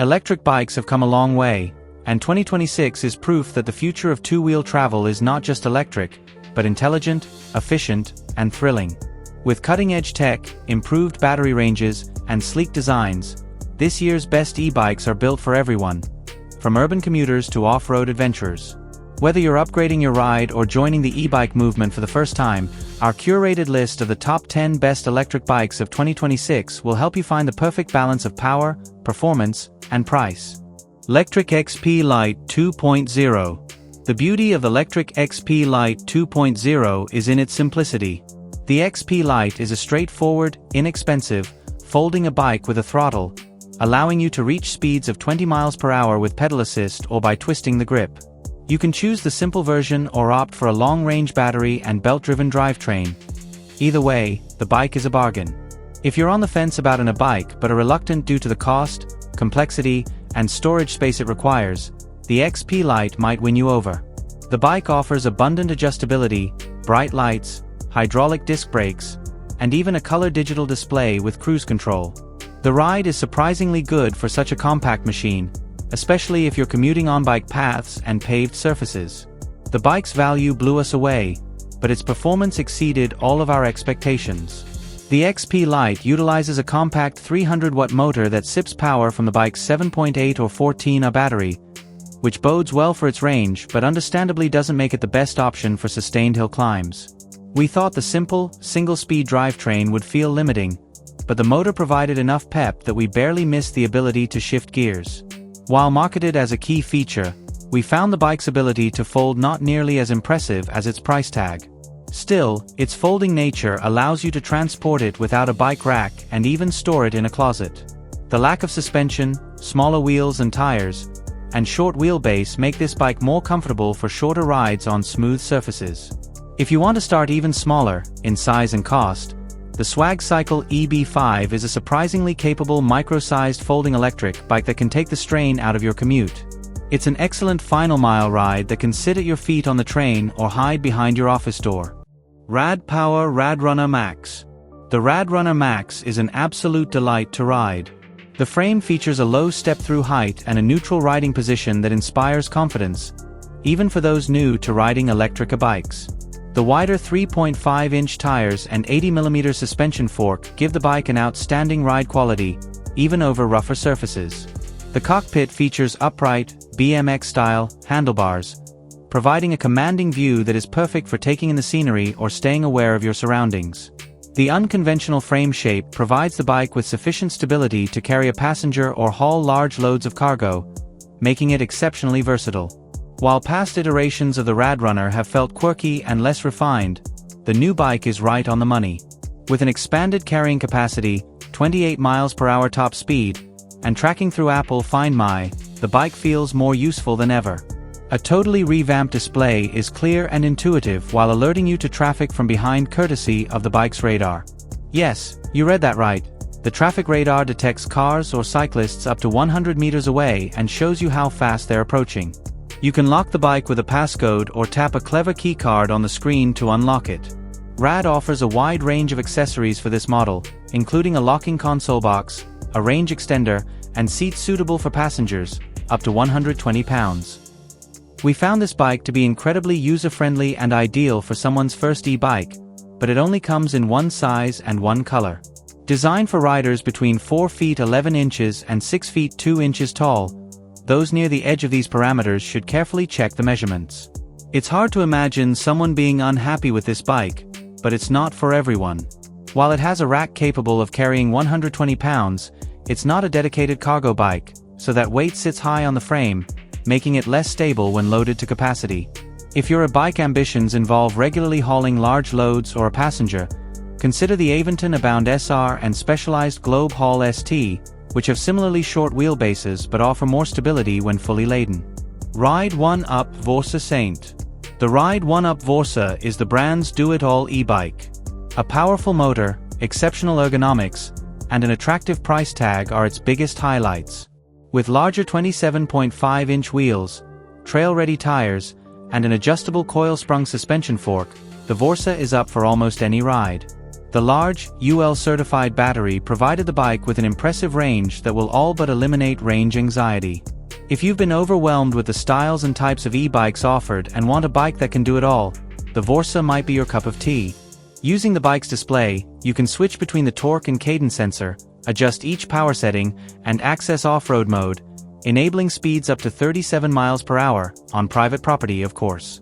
Electric bikes have come a long way, and 2026 is proof that the future of two-wheel travel is not just electric, but intelligent, efficient, and thrilling. With cutting-edge tech, improved battery ranges, and sleek designs, this year's best e-bikes are built for everyone, from urban commuters to off-road adventurers. Whether you're upgrading your ride or joining the e-bike movement for the first time, our curated list of the top 10 best electric bikes of 2026 will help you find the perfect balance of power, performance, and price. Lectric XP Lite 2.0. The beauty of the Lectric XP Lite 2.0 is in its simplicity. The XP Lite is a straightforward, inexpensive, folding a bike with a throttle, allowing you to reach speeds of 20 miles per hour with pedal assist or by twisting the grip. You can choose the simple version or opt for a long-range battery and belt-driven drivetrain. Either way, the bike is a bargain. If you're on the fence about a bike but are reluctant due to the cost, complexity, and storage space it requires, the XP Lite might win you over. The bike offers abundant adjustability, bright lights, hydraulic disc brakes, and even a color digital display with cruise control. The ride is surprisingly good for such a compact machine, especially if you're commuting on bike paths and paved surfaces. The bike's value blew us away, but its performance exceeded all of our expectations. The XP Lite utilizes a compact 300-watt motor that sips power from the bike's 7.8 or 14Ah battery, which bodes well for its range but understandably doesn't make it the best option for sustained hill climbs. We thought the simple, single-speed drivetrain would feel limiting, but the motor provided enough pep that we barely missed the ability to shift gears. While marketed as a key feature, we found the bike's ability to fold not nearly as impressive as its price tag. Still, its folding nature allows you to transport it without a bike rack and even store it in a closet. The lack of suspension, smaller wheels and tires, and short wheelbase make this bike more comfortable for shorter rides on smooth surfaces. If you want to start even smaller, in size and cost, the Swag Cycle EB5 is a surprisingly capable micro-sized folding electric bike that can take the strain out of your commute. It's an excellent final mile ride that can sit at your feet on the train or hide behind your office door. Rad Power RadRunner Max. The RadRunner Max is an absolute delight to ride. The frame features a low step-through height and a neutral riding position that inspires confidence, even for those new to riding electric bikes. The wider 3.5-inch tires and 80mm suspension fork give the bike an outstanding ride quality, even over rougher surfaces. The cockpit features upright, BMX-style handlebars, providing a commanding view that is perfect for taking in the scenery or staying aware of your surroundings. The unconventional frame shape provides the bike with sufficient stability to carry a passenger or haul large loads of cargo, making it exceptionally versatile. While past iterations of the RadRunner have felt quirky and less refined, the new bike is right on the money. With an expanded carrying capacity, 28 miles per hour top speed, and tracking through Apple Find My, the bike feels more useful than ever. A totally revamped display is clear and intuitive while alerting you to traffic from behind courtesy of the bike's radar. Yes, you read that right. The traffic radar detects cars or cyclists up to 100 meters away and shows you how fast they're approaching. You can lock the bike with a passcode or tap a clever keycard on the screen to unlock it. Rad offers a wide range of accessories for this model, including a locking console box, a range extender, and seats suitable for passengers, up to 120 pounds. We found this bike to be incredibly user-friendly and ideal for someone's first e-bike, but it only comes in one size and one color. Designed for riders between 4 feet 11 inches and 6 feet 2 inches tall, those near the edge of these parameters should carefully check the measurements. It's hard to imagine someone being unhappy with this bike, but it's not for everyone. While it has a rack capable of carrying 120 pounds, it's not a dedicated cargo bike, so that weight sits high on the frame, making it less stable when loaded to capacity. If your bike ambitions involve regularly hauling large loads or a passenger, consider the Aventon Abound SR and Specialized Globe Haul ST, which have similarly short wheelbases but offer more stability when fully laden. Ride1Up Vorsa Saint. The Ride1Up Vorsa is the brand's do-it-all e-bike. A powerful motor, exceptional ergonomics, and an attractive price tag are its biggest highlights. With larger 27.5-inch wheels, trail-ready tires, and an adjustable coil-sprung suspension fork, the Vorsa is up for almost any ride. The large, UL-certified battery provided the bike with an impressive range that will all but eliminate range anxiety. If you've been overwhelmed with the styles and types of e-bikes offered and want a bike that can do it all, the Vorsa might be your cup of tea. Using the bike's display, you can switch between the torque and cadence sensor, adjust each power setting, and access off-road mode, enabling speeds up to 37 miles per hour, on private property of course.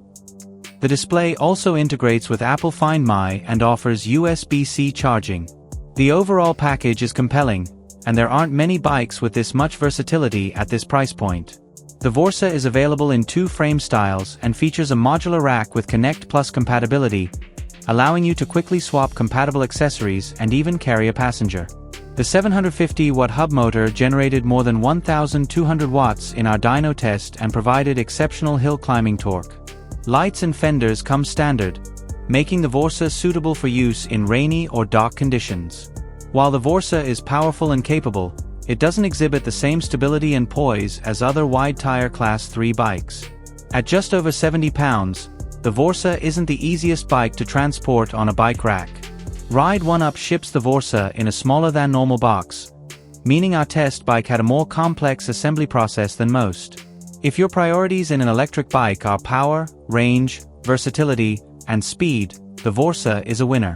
The display also integrates with Apple Find My and offers USB-C charging. The overall package is compelling, and there aren't many bikes with this much versatility at this price point. The Vorsa is available in 2 frame styles and features a modular rack with Connect Plus compatibility, allowing you to quickly swap compatible accessories and even carry a passenger. The 750-watt hub motor generated more than 1,200 watts in our dyno test and provided exceptional hill climbing torque. Lights and fenders come standard, making the Vorsa suitable for use in rainy or dark conditions. While the Vorsa is powerful and capable, it doesn't exhibit the same stability and poise as other wide-tire Class 3 bikes. At just over 70 pounds, the Vorsa isn't the easiest bike to transport on a bike rack. Ride1Up ships the Vorsa in a smaller-than-normal box, meaning our test bike had a more complex assembly process than most. If your priorities in an electric bike are power, range, versatility, and speed, the Vorsa is a winner.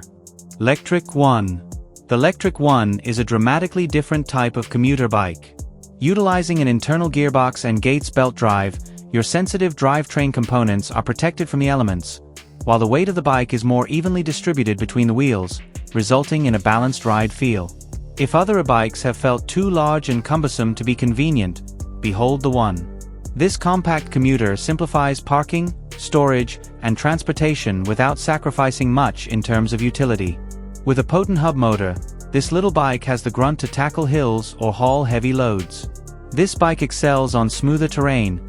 Lectric One. The Lectric One is a dramatically different type of commuter bike. Utilizing an internal gearbox and Gates belt drive, your sensitive drivetrain components are protected from the elements, while the weight of the bike is more evenly distributed between the wheels, resulting in a balanced ride feel. If other e-bikes have felt too large and cumbersome to be convenient, behold the One. This compact commuter simplifies parking, storage, and transportation without sacrificing much in terms of utility. With a potent hub motor, this little bike has the grunt to tackle hills or haul heavy loads. This bike excels on smoother terrain.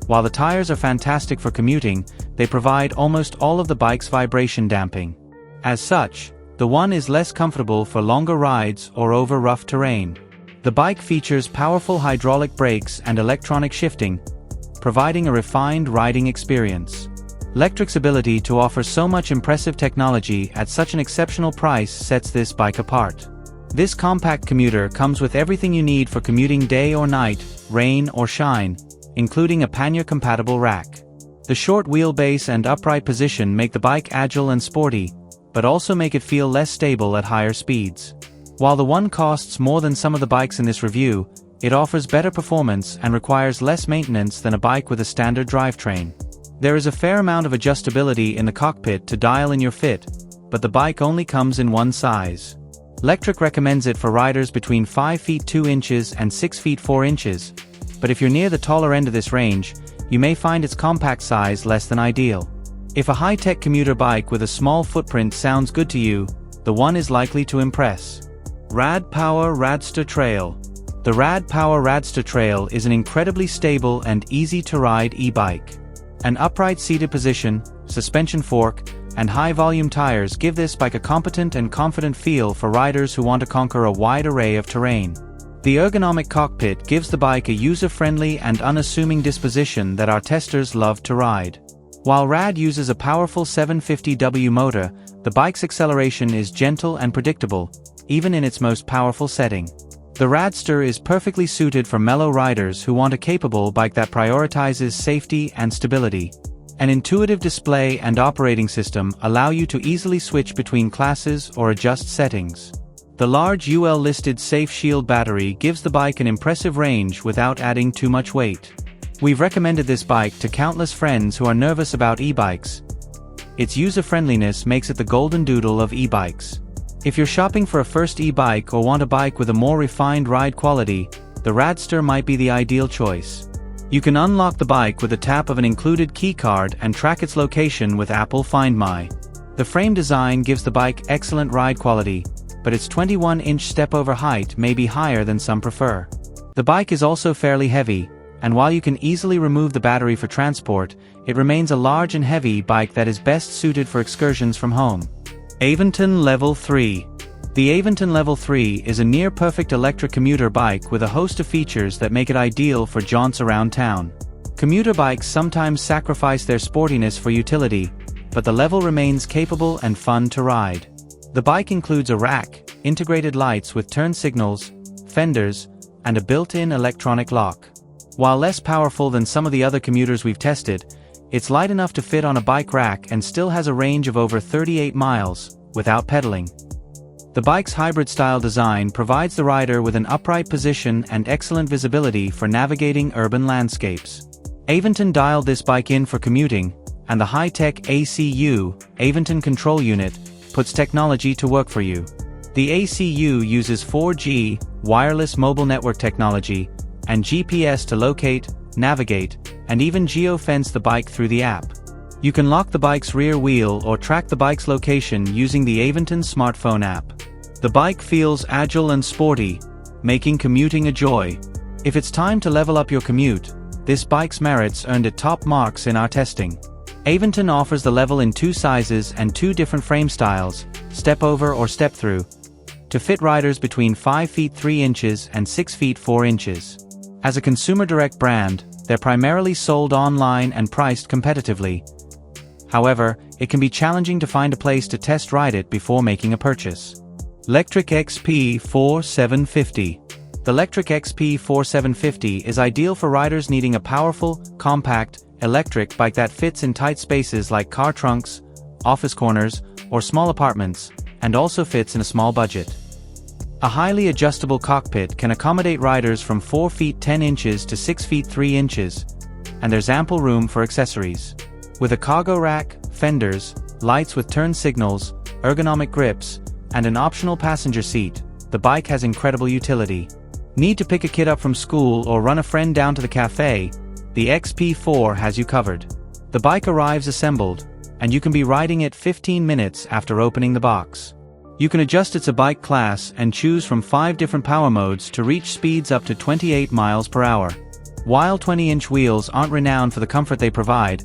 While the tires are fantastic for commuting, they provide almost all of the bike's vibration damping. As such, the One is less comfortable for longer rides or over rough terrain. The bike features powerful hydraulic brakes and electronic shifting, providing a refined riding experience. Lectric's ability to offer so much impressive technology at such an exceptional price sets this bike apart. This compact commuter comes with everything you need for commuting day or night, rain or shine, including a pannier-compatible rack. The short wheelbase and upright position make the bike agile and sporty, but also make it feel less stable at higher speeds. While the One costs more than some of the bikes in this review, it offers better performance and requires less maintenance than a bike with a standard drivetrain. There is a fair amount of adjustability in the cockpit to dial in your fit, but the bike only comes in one size. Lectric recommends it for riders between 5 feet 2 inches and 6 feet 4 inches, but if you're near the taller end of this range, you may find its compact size less than ideal. If a high-tech commuter bike with a small footprint sounds good to you, the One is likely to impress. Rad Power Radster Trail. The Rad Power Radster Trail is an incredibly stable and easy-to-ride e-bike. An upright seated position, suspension fork, and high-volume tires give this bike a competent and confident feel for riders who want to conquer a wide array of terrain. The ergonomic cockpit gives the bike a user-friendly and unassuming disposition that our testers love to ride. While Rad uses a powerful 750W motor, the bike's acceleration is gentle and predictable, even in its most powerful setting. The Radster is perfectly suited for mellow riders who want a capable bike that prioritizes safety and stability. An intuitive display and operating system allow you to easily switch between classes or adjust settings. The large UL-listed Safe Shield battery gives the bike an impressive range without adding too much weight. We've recommended this bike to countless friends who are nervous about e-bikes. Its user-friendliness makes it the golden doodle of e-bikes. If you're shopping for a first e-bike or want a bike with a more refined ride quality, the Radster might be the ideal choice. You can unlock the bike with a tap of an included keycard and track its location with Apple Find My. The frame design gives the bike excellent ride quality, but its 21-inch step-over height may be higher than some prefer. The bike is also fairly heavy, and while you can easily remove the battery for transport, it remains a large and heavy bike that is best suited for excursions from home. Aventon Level 3. The Aventon Level 3 is a near-perfect electric commuter bike with a host of features that make it ideal for jaunts around town. Commuter bikes sometimes sacrifice their sportiness for utility, but the Level remains capable and fun to ride. The bike includes a rack, integrated lights with turn signals, fenders, and a built-in electronic lock. While less powerful than some of the other commuters we've tested, it's light enough to fit on a bike rack and still has a range of over 38 miles, without pedaling. The bike's hybrid-style design provides the rider with an upright position and excellent visibility for navigating urban landscapes. Aventon dialed this bike in for commuting, and the high-tech ACU, Aventon Control Unit, puts technology to work for you. The ACU uses 4G, wireless mobile network technology, and GPS to locate, navigate, and even geo-fence the bike through the app. You can lock the bike's rear wheel or track the bike's location using the Aventon smartphone app. The bike feels agile and sporty, making commuting a joy. If it's time to level up your commute, this bike's merits earned it top marks in our testing. Aventon offers the Level in 2 sizes and 2 different frame styles, step over or step through, to fit riders between 5 feet 3 inches and 6 feet 4 inches. As a consumer direct brand, they're primarily sold online and priced competitively. However, it can be challenging to find a place to test ride it before making a purchase. Lectric XP 4750. The Lectric XP 4750 is ideal for riders needing a powerful, compact, electric bike that fits in tight spaces like car trunks, office corners, or small apartments, and also fits in a small budget. A highly adjustable cockpit can accommodate riders from 4 feet 10 inches to 6 feet 3 inches, and there's ample room for accessories. With a cargo rack, fenders, lights with turn signals, ergonomic grips, and an optional passenger seat, the bike has incredible utility. Need to pick a kid up from school or run a friend down to the cafe? The XP4 has you covered. The bike arrives assembled, and you can be riding it 15 minutes after opening the box. You can adjust its bike class and choose from 5 different power modes to reach speeds up to 28 miles per hour. While 20-inch wheels aren't renowned for the comfort they provide,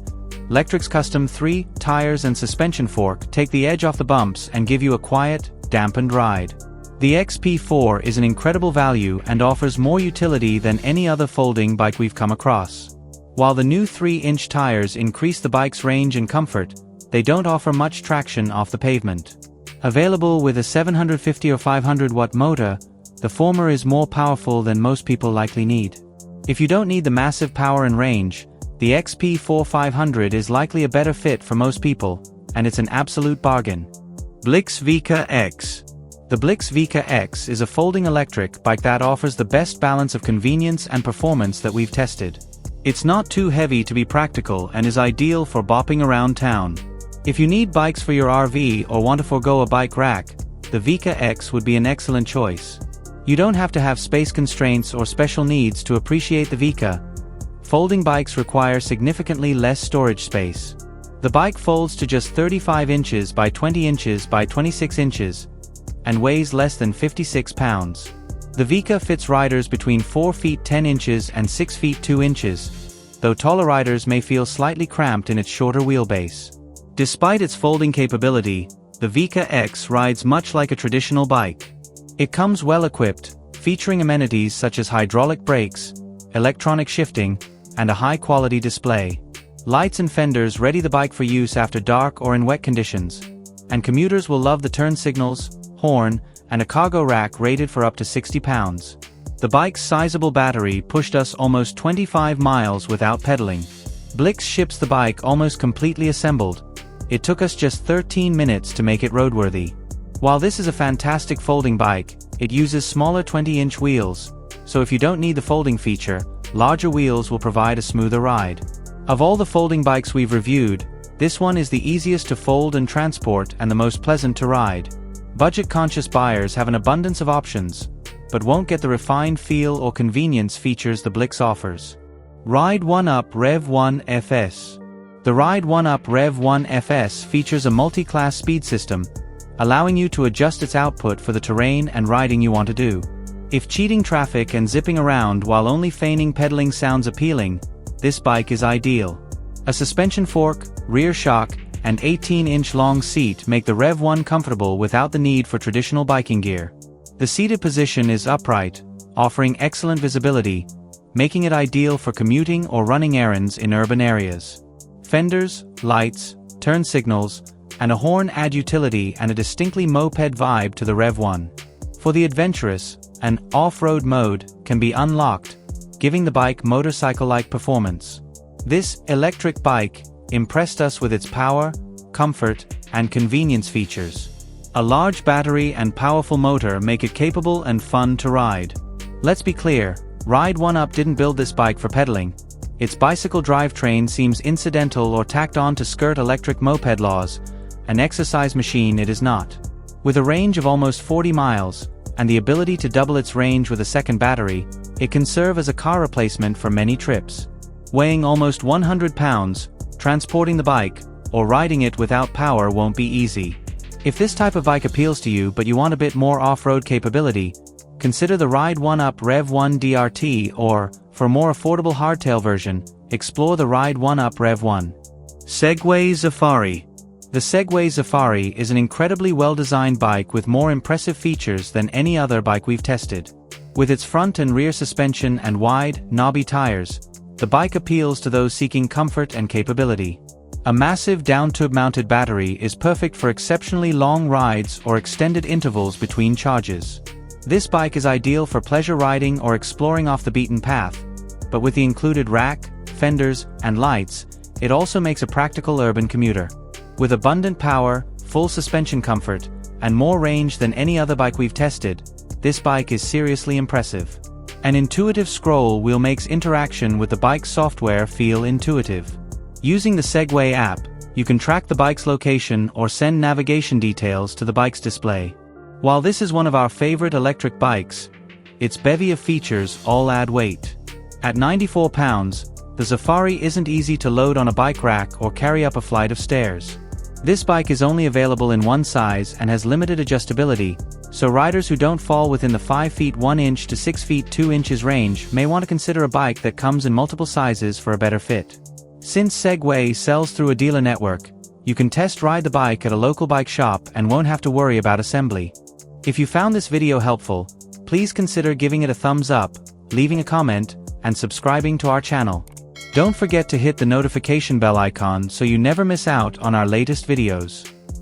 Lectric's custom 3 tires and suspension fork take the edge off the bumps and give you a quiet, dampened ride. The XP4 is an incredible value and offers more utility than any other folding bike we've come across. While the new 3-inch tires increase the bike's range and comfort, they don't offer much traction off the pavement. Available with a 750 or 500 watt motor, the former is more powerful than most people likely need. If you don't need the massive power and range, the XP4 500 is likely a better fit for most people, and it's an absolute bargain. Blix Vika X. The Blix Vika X is a folding electric bike that offers the best balance of convenience and performance that we've tested. It's not too heavy to be practical and is ideal for bopping around town. If you need bikes for your RV or want to forego a bike rack, the Vika X would be an excellent choice. You don't have to have space constraints or special needs to appreciate the Vika. Folding bikes require significantly less storage space. The bike folds to just 35 inches by 20 inches by 26 inches, and weighs less than 56 pounds. The Vika fits riders between 4 feet 10 inches and 6 feet 2 inches, though taller riders may feel slightly cramped in its shorter wheelbase. Despite its folding capability, the Vika X rides much like a traditional bike. It comes well equipped, featuring amenities such as hydraulic brakes, electronic shifting, and a high-quality display. Lights and fenders ready the bike for use after dark or in wet conditions, and commuters will love the turn signals, horn, and a cargo rack rated for up to 60 pounds. The bike's sizable battery pushed us almost 25 miles without pedaling. Blix ships the bike almost completely assembled. It took us just 13 minutes to make it roadworthy. While this is a fantastic folding bike, it uses smaller 20-inch wheels, so if you don't need the folding feature, larger wheels will provide a smoother ride. Of all the folding bikes we've reviewed, this one is the easiest to fold and transport and the most pleasant to ride. Budget-conscious buyers have an abundance of options, but won't get the refined feel or convenience features the Blix offers. Ride1Up Revv FS. The Ride1Up Revv FS features a multi-class speed system, allowing you to adjust its output for the terrain and riding you want to do. If cheating traffic and zipping around while only feigning pedaling sounds appealing, this bike is ideal. A suspension fork, rear shock, and 18-inch long seat make the Revv comfortable without the need for traditional biking gear. The seated position is upright, offering excellent visibility, making it ideal for commuting or running errands in urban areas. Fenders, lights, turn signals, and a horn add utility and a distinctly moped vibe to the Revv One. For the adventurous, an off-road mode can be unlocked, giving the bike motorcycle-like performance. This electric bike impressed us with its power, comfort, and convenience features. A large battery and powerful motor make it capable and fun to ride. Let's be clear, Ride1Up didn't build this bike for pedaling. Its bicycle drivetrain seems incidental or tacked on to skirt electric moped laws. An exercise machine it is not. With a range of almost 40 miles, and the ability to double its range with a second battery, it can serve as a car replacement for many trips. Weighing almost 100 pounds, transporting the bike, or riding it without power won't be easy. If this type of bike appeals to you but you want a bit more off-road capability, consider the Ride1Up Revv 1 DRT or, for a more affordable hardtail version, explore the Ride1Up Revv 1. Segway Xafari. The Segway Xafari is an incredibly well-designed bike with more impressive features than any other bike we've tested. With its front and rear suspension and wide, knobby tires, the bike appeals to those seeking comfort and capability. A massive down-tube-mounted battery is perfect for exceptionally long rides or extended intervals between charges. This bike is ideal for pleasure riding or exploring off the beaten path, but with the included rack, fenders, and lights, it also makes a practical urban commuter. With abundant power, full suspension comfort, and more range than any other bike we've tested, this bike is seriously impressive. An intuitive scroll wheel makes interaction with the bike's software feel intuitive. Using the Segway app, you can track the bike's location or send navigation details to the bike's display. While this is one of our favorite electric bikes, its bevy of features all add weight. At 94 pounds, the Xafari isn't easy to load on a bike rack or carry up a flight of stairs. This bike is only available in one size and has limited adjustability, so riders who don't fall within the 5 feet 1 inch to 6 feet 2 inches range may want to consider a bike that comes in multiple sizes for a better fit. Since Segway sells through a dealer network, you can test ride the bike at a local bike shop and won't have to worry about assembly. If you found this video helpful, please consider giving it a thumbs up, leaving a comment, and subscribing to our channel. Don't forget to hit the notification bell icon so you never miss out on our latest videos.